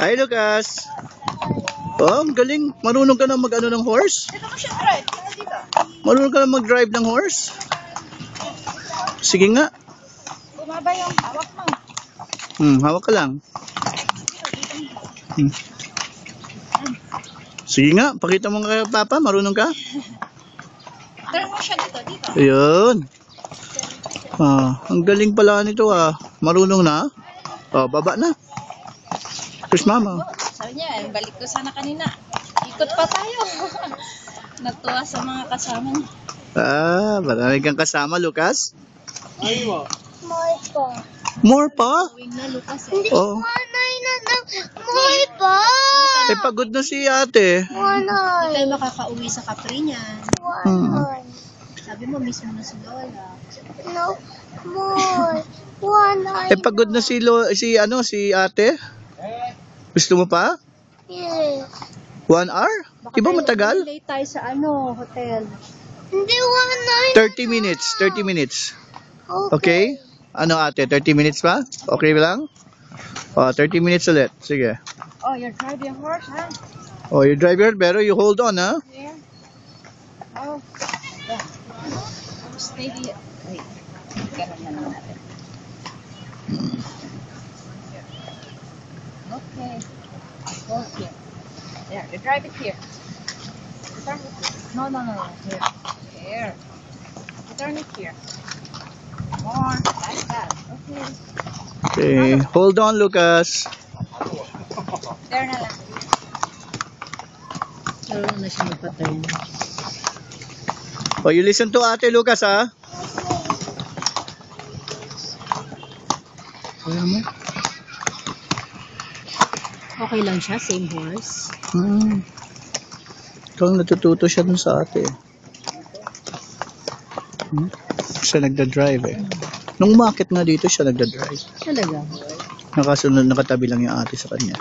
Hi, Lucas. Oh, ang galing. Marunong ka na mag-ano ng horse? Dito mo siya drive. Dito. Marunong ka na mag-drive ng horse? Sige nga. Bumaba yung hawak mo. Hawak ka lang. Sige nga, pakita mo kay Papa, marunong ka? Turn mo siya dito. Ayun. Ang galing pala nito Marunong na? Baba na. Chris Mama. Sabi niya, balik ko sana kanina. Ikot pa tayo. Natuwa sa mga kasama niya. Marami kang kasama, Lucas. Aywa. More pa. More pa? Uwing na, Lucas. Hindi Oh. wanay na ng more pa. Pagod na si ate. Hindi Wanay. tayo makakauwi sa Capri niyan. Wanay. Sabi mo, miss mo na si Lola. No more. Wanay. Pagod na si ate. Gusto mo pa? Yes. 1 hour? Di ba matagal? Late tayo sa hotel. Hindi wanay. 30 minutes. 30 minutes. Okay? Ano ate? 30 minutes pa? Okay lang? 30 minutes ulit. Sige. Oh, you're driving a horse, huh? You driver, pero you hold on, ha? Yeah. Oh. Yeah. Stay here. Wait. Ganun na lang natin. Okay. Go here. There, you drive it here. You turn it here. No. Here. Here. You turn it here. More. Like that. Okay. Okay. Hold on, Lucas. There na lang. Lalo na siya magpa-turn. You listen to ate, Lucas, ha? Kaya mo? Okay lang siya, same horse. Ikaw natututo siya dun sa ate. Siya nagda-drive Nung umakit nga dito, siya nagda-drive. Talaga? Nakasunod, nakatabi lang yung ate sa kanya.